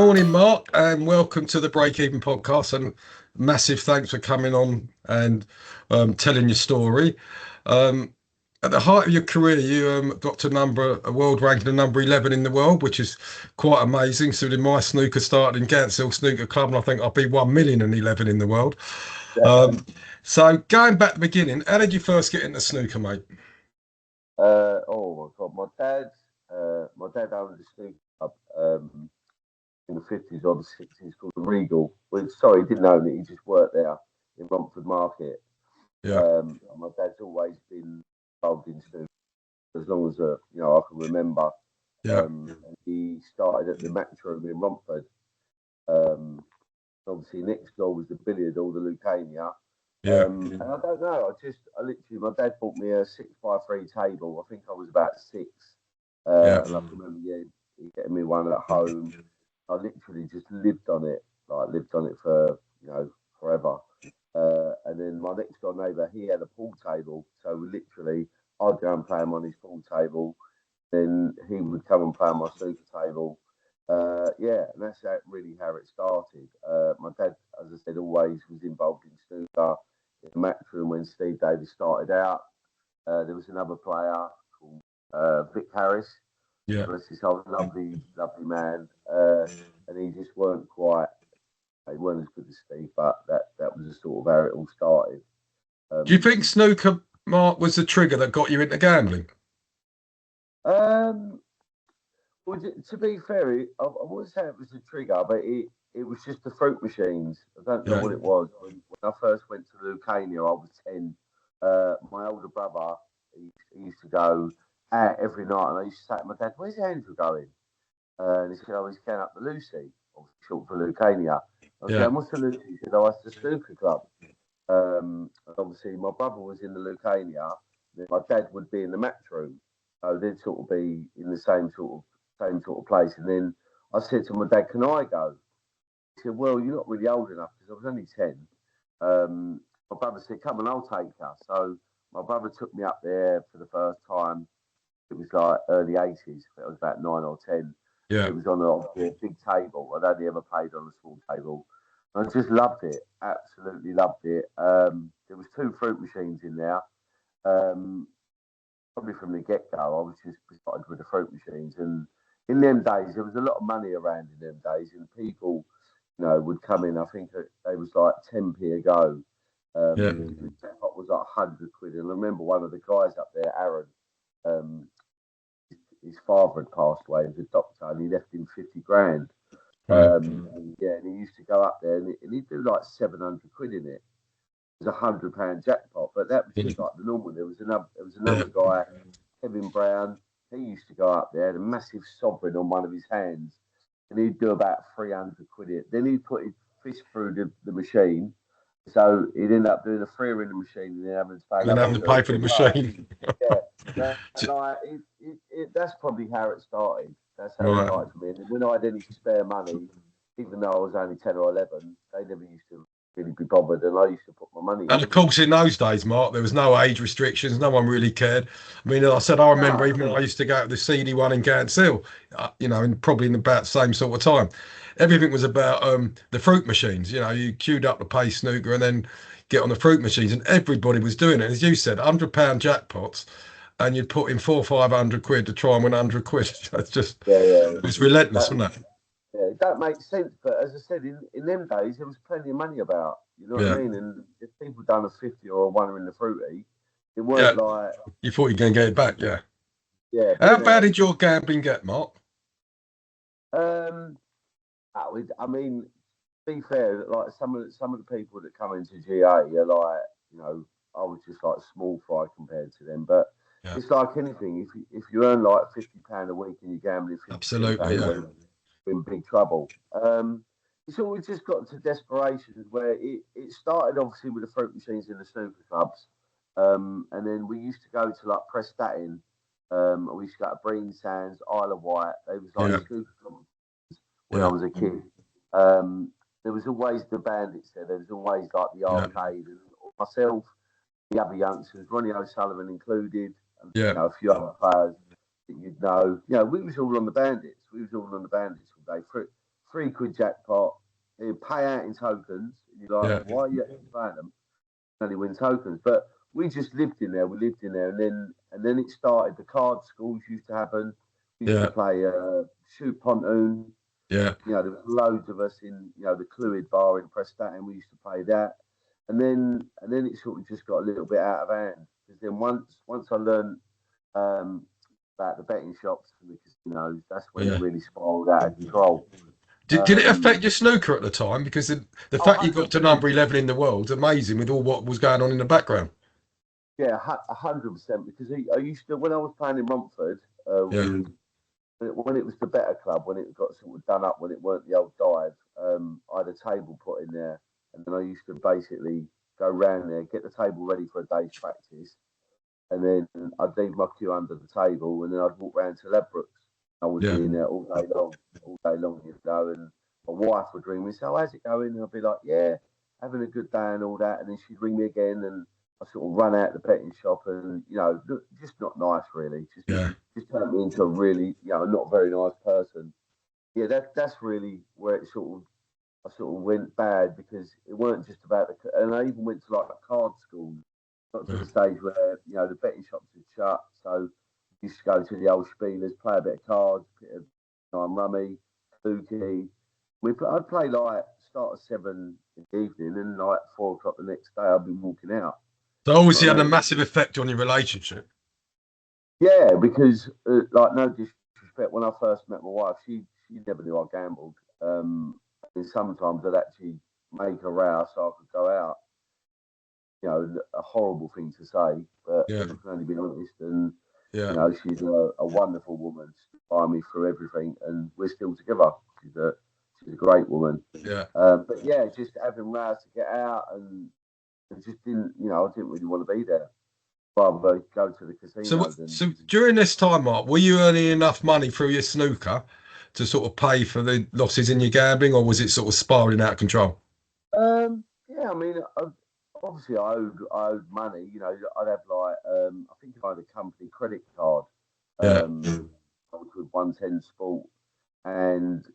morning, Mark, and welcome to the Break Even podcast. And massive thanks for coming on and telling your story. Um, at the height of your career, you got to a world ranking of number 11 in the world, which is quite amazing. So, in my snooker started in Gantsill Snooker Club, and I think I'll be 1,011,011 in the world. So, going back to the beginning, how did you first get into snooker, mate? Oh my God, my dad owned a snooker club in the 50s or the 60s called the Regal. Well, sorry, he didn't own it. He just worked there in Romford Market. Yeah, My dad's always been involved in snooker as long as I can remember. yeah, He started at the match room in Romford. Um, Obviously, next door was the billiard hall, the Lucania. yeah, And I don't know. I literally, my dad bought me a 6x3 table. I think I was about six. yeah. And I can remember, he getting me one at home. I literally just lived on it, like lived on it for, forever. And then my next door neighbour, he had a pool table. So literally, I'd go and play him on his pool table. Then he would come and play on my snooker table. And that's how it started. My dad, as I said, always was involved in snooker in the match room when Steve Davis started out. There was another player called Vic Harris. Yeah. Bless his heart, lovely, lovely man. And he just they weren't as good as Steve, but that was the sort of how it all started. Do you Um, think snooker, Mark, was the trigger that got you into gambling? um, Well, to be fair, I wouldn't say it was a trigger, but it was just the fruit machines. I don't know Yeah, what it was. When I first went to Lucania, I was 10. My older brother, he used to go out every night, and I used to say to my dad, "Where's Andrew going?" And he said, "Oh, he's going up the Lucy, obviously short for Lucania." I was yeah, going, "What's the Lucy?" He said, "Oh, it's the snooker club." And obviously, my brother was in the Lucania, then my dad would be in the match room. So they'd sort of be in the same sort of place. And then I said to my dad, "Can I go?" He said, "Well, you're not really old enough," because I was only 10. My brother said, "Come on, I'll take you." So my brother took me up there for the first time. It was like early 80s. It was about 9 or 10. yeah. It was on a big table. I'd only ever played on a small table. I just loved it. Absolutely loved it. There was two fruit machines in there. Um, Probably from the get go, I was just besotted with the fruit machines. And in them days, there was a lot of money around in them days, and people, would come in. I think they was like 10p a go. Yeah. The jackpot was like 100 quid. And I remember one of the guys up there, Aaron. Um, his father had passed away. He was a doctor, and he left him 50 grand. Right. And he used to go up there, and he'd do like 700 quid in it. It was £100 jackpot, but that was just like the normal. There was another Yeah. guy, Kevin Brown. He used to go up there, had a massive sovereign on one of his hands, and he'd do about 300 quid it. Then he'd put his fist through the machine, so he'd end up doing a freer in the machine and then having to pay And then another having to two or pay for the three bucks. machine. Yeah, like that's probably how it started. That's how it Right. started for me. And when I had any spare money, even though I was only 10 or 11, they never used to really be bothered, and I used to put my money And in. of course, in those days, Mark, there was no age restrictions. No one really cared. I mean, as I said, I remember even when I used to go to the CD one in Gantsill, and probably in about the same sort of time. Everything was about the fruit machines. You queued up to pay snooker and then get on the fruit machines, and everybody was doing it. As you said, £100 jackpots, and you'd put in 400 or 500 quid to try and win 100 quid. It's just, Yeah, yeah. it was relentless, That, wasn't it? yeah, that makes sense. But as I said, in them days, there was plenty of money about. You know what Yeah. I mean? And if people done a 50 or a one in the fruity, it Yeah. weren't like, You thought you'd going to get it back. Yeah. yeah. But How bad now, did your gambling get, Mark? um, I mean, be fair, like some of the people that come into GA are like, you know, I was just like small fry compared to them. But Yeah. it's like anything. If you earn like £50 a week and you're gambling Absolutely. £52 a Yeah. week, you're in big trouble. It's always just got to desperation where it started obviously with the fruit machines in the snooker clubs, and then we used to go to like Prestatyn, we used to go to Breen Sands, Isle of Wight. They was like Yeah. snooker clubs when I Yeah. was a kid. There was always the bandits there. There was always like the Yeah. arcade and myself, the other youngsters, Ronnie O'Sullivan included, and Yeah. a few other players that you'd know. We was all on the bandits. We was all on the bandits all day. Fruit £3 jackpot. He'd pay out in tokens. You're like, Yeah. why are you actually playing them? Only win tokens. But we just lived in there. We lived in there, and then it started. The card schools used to happen. We used to Yeah. play shoot pontoon. Yeah. There was loads of us in the Cluid bar in Preston, and we used to play that. And then it sort of just got a little bit out of hand because then once I learned um, about the betting shops and the casinos, that's when it Yeah. really spiraled out of control. Did it affect your snooker at the time? Because the Oh, fact you got to 100%. number 11 in the world is amazing with all what was going on in the background. Yeah, 100%. Because I used to, when I was playing in Romford, Yeah. when it was the better club, when it got sort of done up, when it weren't the old dive, I had a table put in there, and then I used to basically go round there, get the table ready for a day's practice, and then I'd leave my cue under the table, and then I'd walk round to Ladbrokes. I would Yeah. be in there all day long, and my wife would ring me, so how's it going? And I'd be like, yeah, having a good day and all that, and then she'd ring me again, and I sort of run out the betting shop, and just not nice, really. Yeah. Just turned me into a really, not very nice person. Yeah, that's really where it I sort of went bad because it weren't just about and I even went to like a card school, got to Yeah. the stage where the betting shops had shut, so used to go to the old spielers, play a bit of cards, bit of rummy, spooky. I'd play like start at 7 in the evening and like 4 o'clock the next day I'd be walking out. So You know obviously what had I a mean? massive effect on your relationship. Yeah, because like no disrespect, when I first met my wife, she never knew I gambled. And sometimes I'd actually make a row so I could go out. A horrible thing to say, but Yeah. I can only be honest. And Yeah. she's a wonderful woman. She's by me through everything, and we're still together. She's a great woman. Yeah. But yeah, just having rows to get out, and I just didn't, I didn't really want to be there. Rather go to the So, casino than. so during this time, Mark, were you earning enough money through your snooker to sort of pay for the losses in your gambling, or was it sort of spiraling out of control? Yeah, I mean, obviously I owed money. I'd have like I think I had a company credit card, Yeah. which was 110 Sport, and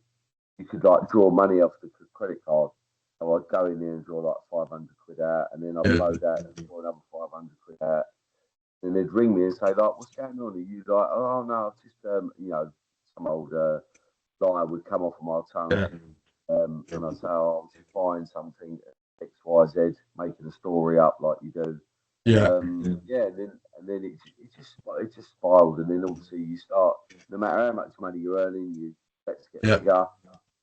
you could like draw money off the credit card. So I'd go in there and draw like 500 quid out, and then I'd Yeah. load out and draw another 500 quid out. And they'd ring me and say like, "What's going on?" And you like, "Oh no, I've just some old lie would come off of my tongue." Yeah. And I say, "Oh, I was just buying something X, Y, Z, making a story up like you do." Yeah. Yeah, and then it just spiraled, and then obviously you start. No matter how much money you're earning, you expect to get Yeah. bigger.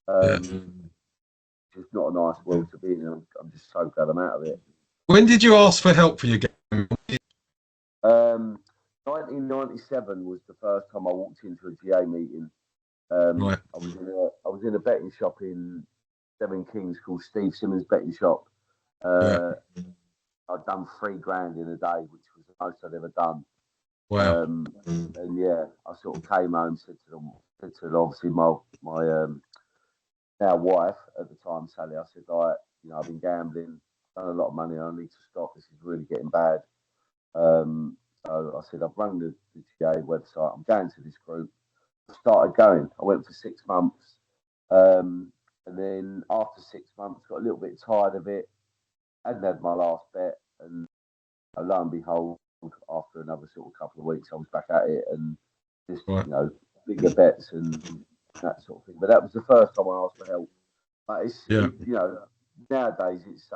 Yeah. Just not a nice world to be in. I'm just so glad I'm out of it. When did you ask for help for your gambling? Um, 1997 was the first time I walked into a GA meeting. Right. I was in a betting shop in Seven Kings called Steve Simmons Betting Shop. Yeah. Uh, I'd done 3 grand in a day, which was the most I'd ever done. Wow. And yeah, I sort of came home, said to obviously my now wife at the time, Sally. I said, like, I've been gambling, done a lot of money. I need to stop. This is really getting bad. So I said, I've run the GA website. I'm going to this group. I started going. I went for 6 months. And then after 6 months, got a little bit tired of it. Hadn't had my last bet. And lo and behold, after another sort of couple of weeks, I was back at it and just, Right. bigger bets and that sort of thing. But that was the first time I asked for help. But Yeah. nowadays it's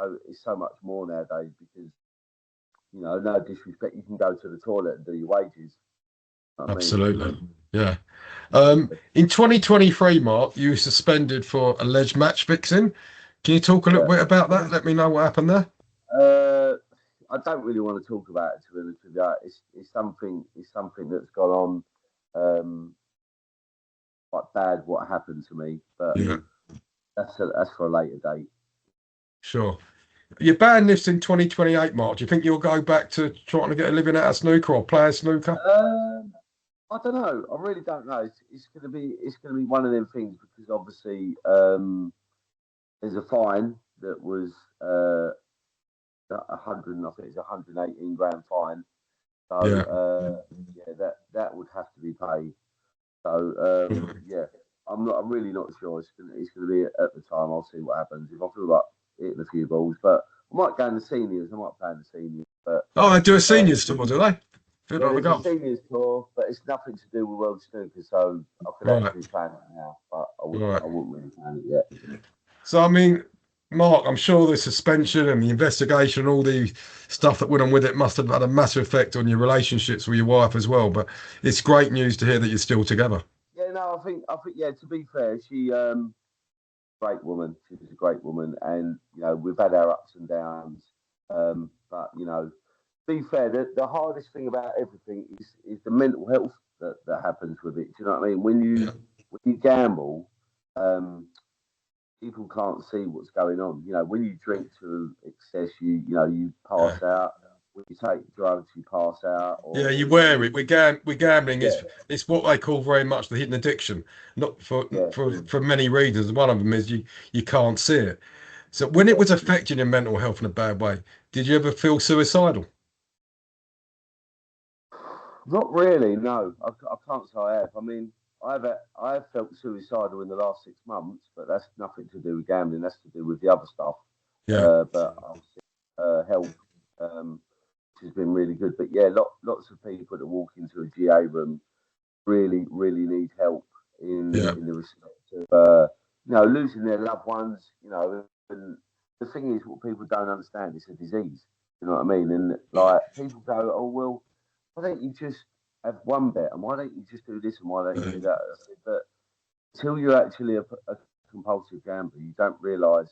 so much more nowadays because no disrespect, you can go to the toilet and do your wages. You know what I mean? Absolutely. Yeah. In 2023, Mark, you were suspended for alleged match fixing. Can you talk a little Yeah. bit about that? Let me know what happened there. Uh, I don't really want to talk about it, to be honest with you. It's something that's gone on, quite bad. What happened to me, but Yeah. that's for a later date. Sure. Your ban lifts in 2028, Mark. Do you think you'll go back to trying to get a living out of snooker or play snooker? I don't know. I really don't know. It's gonna be one of them things because obviously there's a fine that was 100. I think it's 118 grand fine. So Yeah. yeah, that would have to be paid. So yeah. I'm really not sure. It's gonna be at the time. I'll see what happens. If I feel like hitting a few balls, but I might go in the seniors. I might play in the seniors. But Oh, they do a uh, seniors tour, do they? Bit yeah, like the there's a golf. seniors tour, but it's nothing to do with World Snooker. So I could Right, actually plan it now, but right. I wouldn't really plan it yet. So, I mean, Mark, I'm sure the suspension and the investigation, all the stuff that went on with it must have had a massive effect on your relationships with your wife as well. But it's great news to hear that you're still together. Yeah, no, I think, yeah. To be fair, she great woman. She was a great woman, and we've had our ups and downs. But to be fair, the hardest thing about everything is the mental health that happens with it. Do you know what I mean? Yeah, When you gamble, um, people can't see what's going on. When you drink to excess, you yeah. pass out. When you take drugs, you pass out, Yeah, you or wear it. We're gambling. yeah, It's what they call very much the hidden addiction. Not for yeah, for many reasons. One of them is you can't see it. So when it yeah. was affecting your mental health in a bad way, did you ever feel suicidal? Not really. No, I can't say I have. I mean, I have felt suicidal in the last 6 months, but that's nothing to do with gambling. That's to do with the other stuff. Yeah, But obviously, help, which has been really good. But yeah, lots of people that walk into a GA room really, really need help yeah, in the respect of losing their loved ones. And the thing is, what people don't understand, it's a disease. You know what I mean? And like people go, oh well, why don't you just have one bet, and why don't you just do this, and why don't you yeah, do that? I said, but until you're actually a compulsive gambler, you don't realise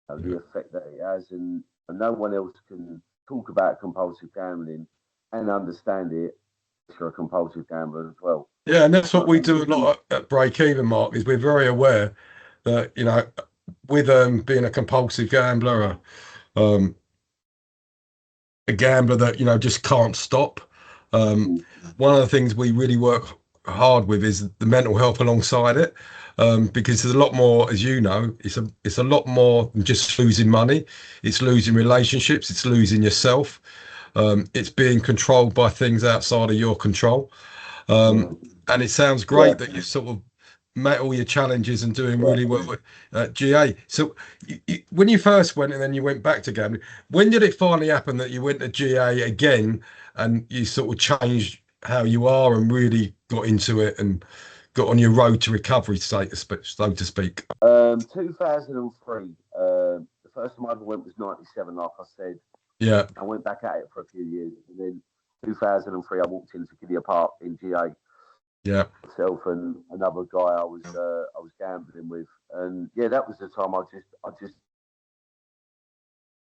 yeah. the effect that it has, and no one else can talk about compulsive gambling and understand it if you're a compulsive gambler as well. Yeah, and that's You what know what we I mean? do a lot at Break Even, Mark, is we're very aware that, with being a compulsive gambler, um, a gambler that just can't stop. Um, Mm. one of the things we really work hard with is the mental health alongside it, because there's a lot more, as you know, it's a lot more than just losing money. It's losing relationships. It's losing yourself. It's being controlled by things outside of your control. Mm. And it sounds Yeah, great that you've sort of met all your challenges and doing yeah. really well at GA. So when you first went and then you went back to gambling, when did it finally happen that you went to GA again and you sort of changed how you are and really got into it and got on your road to recovery, so to speak? 2003. The first time I ever went was '97. Like I said, Yeah, I went back at it for a few years, and then 2003, I walked into Gideon Park in GA. yeah, Myself and another guy I was gambling with, and yeah, that was the time I just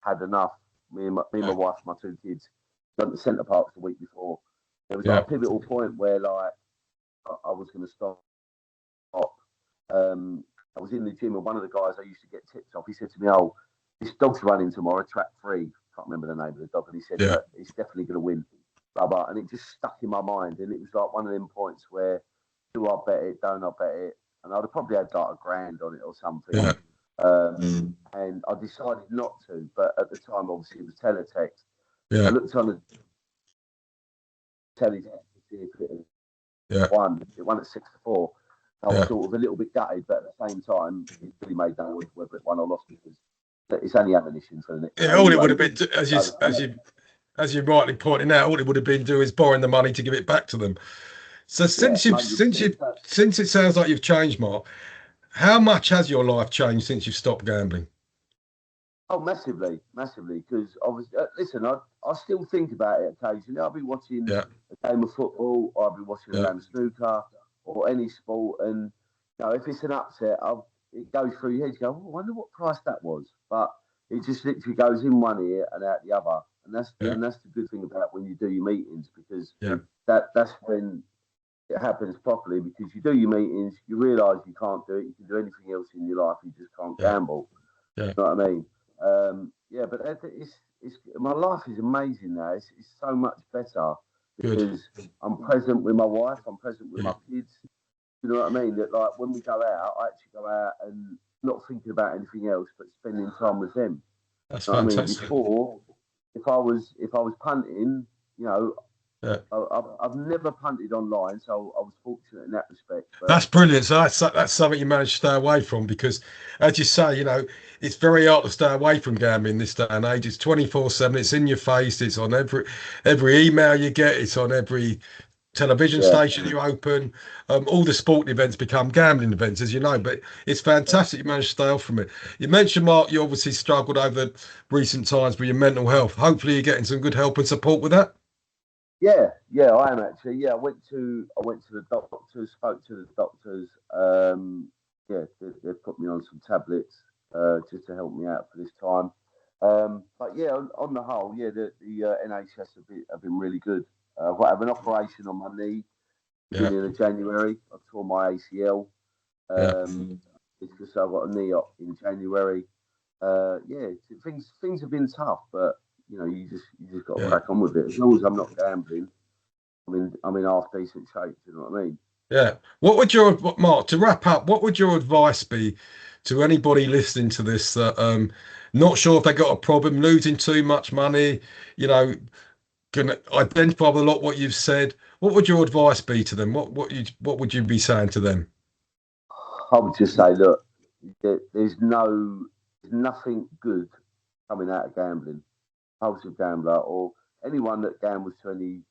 had enough. Me and my yeah, wife, and my two kids, went to Centre Parks the week before. There was like yeah, a pivotal point where like I was going to stop. Um, I was in the gym, and one of the guys I used to get tips off, he said to me, "Oh, this dog's running tomorrow, track 3. Can't remember the name of the dog." And he said, yeah, "Look, it's definitely going to win." Blah, blah. And it just stuck in my mind. And it was like one of them points where, do I bet it? Don't I bet it? And I'd have probably had like a grand on it or something. yeah, And I decided not to. But at the time, obviously, it was teletext. I yeah, looked on the teletext to see if it yeah, won. It won at 6-4. I was yeah. sort of a little bit gutted, but at the same time, it really made no odds whether it won or lost because it's only ammunition for the next Yeah, day all it would anyway. have been, So, as you rightly pointed out, all it would have been doing is borrowing the money to give it back to them. So yeah, 100%. since it sounds like you've changed, Mark, how much has your life changed since you've stopped gambling? Oh, massively, massively. Because obviously, listen, I still think about it occasionally. I'll be watching Yeah, a game of football, or I'll be watching a yeah, game of snooker, or any sport, and if it's an upset, it goes through your head. You go, oh, I wonder what price that was, but it just literally goes in one ear and out the other, and that's yeah, and that's the good thing about when you do your meetings because yeah, that's when it happens properly because you do your meetings, you realise you can't do it, you can do anything else in your life, you just can't yeah, gamble. yeah. You know what I mean? Yeah, but it's my life is amazing now. It's so much better Good. because I'm present with my wife, I'm present with Yeah, my kids. You know what I mean? That like when we go out, I actually go out and not thinking about anything else but spending time with them. that's You know what I mean? fantastic. Before, if I was punting, you know, Yeah. I've never punted online, so I was fortunate in that respect. But That's brilliant. So that's something you managed to stay away from because, as you say, it's very hard to stay away from gambling this day and age. It's 24/7. It's in your face. It's on every email you get. It's on every television yeah, station you open. All the sporting events become gambling events, as you know. But it's fantastic you managed to stay off from it. You mentioned, Mark, you obviously struggled over recent times with your mental health. Hopefully, you're getting some good help and support with that. yeah, I am actually. Yeah, I went to the doctors, spoke to the doctors. Yeah, they put me on some tablets just to help me out for this time. But yeah, on the whole, yeah, the NHS have been really good. I have an operation on my knee Yeah, beginning of January. I tore my ACL. yeah, It's just I've got a knee op in January. Yeah, things have been tough, but you just got to yeah. crack on with it. As long as I'm not gambling, I'm in half decent shape. Do you know what I mean? Yeah. Mark, to wrap up, what would your advice be to anybody listening to this that not sure if they got a problem, losing too much money, you know, can identify with a lot what you've said. What would your advice be to them? What would you be saying to them? I would just say, look, there's nothing good coming out of gambling. Compulsive gambler or anyone that gambles to any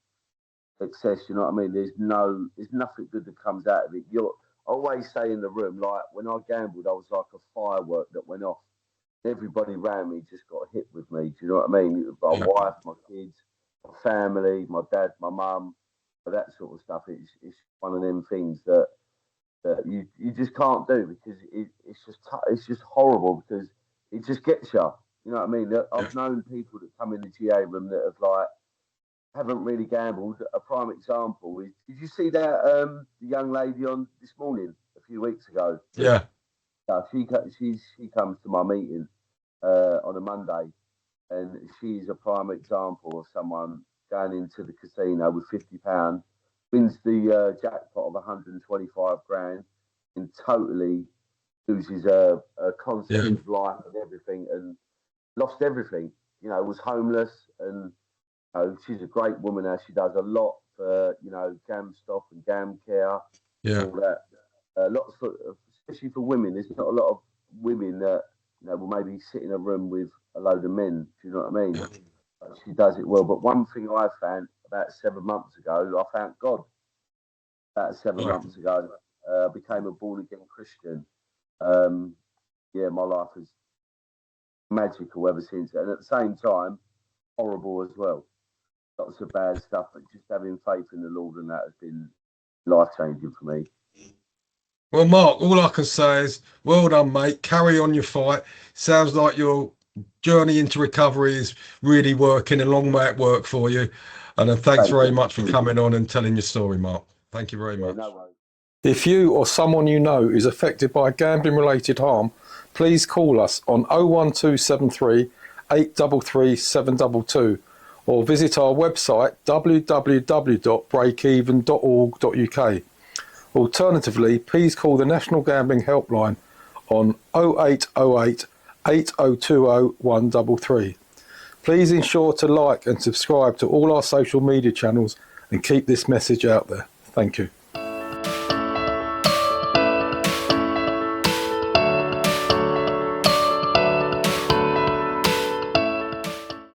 excess, you know what I mean? There's nothing good that comes out of it. You're I always say in the room, like when I gambled, I was like a firework that went off. Everybody around me just got hit with me. Do you know what I mean? My Yeah, wife, my kids, my family, my dad, my mum, that sort of stuff. It's one of them things that you just can't do because it's just horrible because it just gets you. You know what I mean? yeah, I've known people that come in the GA room that have like haven't really gambled. A prime example is, did you see that the young lady on this morning a few weeks ago? yeah, She comes to my meeting on a Monday, and she's a prime example of someone going into the casino with £50, wins the jackpot of 125 grand, and totally loses a concept yeah, of life and everything, and lost everything. Was homeless, and she's a great woman now. She does a lot for Gam Stop and Gam Care, yeah, all that. Lots for, especially for women. There's not a lot of women that will maybe sit in a room with a load of men. Do you know what I mean? yeah, She does it well. But one thing I found about 7 months ago, I found God about seven right. months ago. Became a born again Christian. Um, yeah, my life is magical ever since. And at the same time, horrible as well. Lots of bad stuff, but just having faith in the Lord and that has been life changing for me. Well, Mark, all I can say is well done, mate. Carry on your fight. Sounds like your journey into recovery is really working, and long may it work for you. And thanks Thank very you. much for coming on and telling your story, Mark. Thank you very Yeah, no much. worries. If you or someone you know is affected by gambling related harm, please call us on 01273 833 722 or visit our website www.breakeven.org.uk. Alternatively, please call the National Gambling Helpline on 0808 8020 133. Please ensure to like and subscribe to all our social media channels and keep this message out there. Thank you.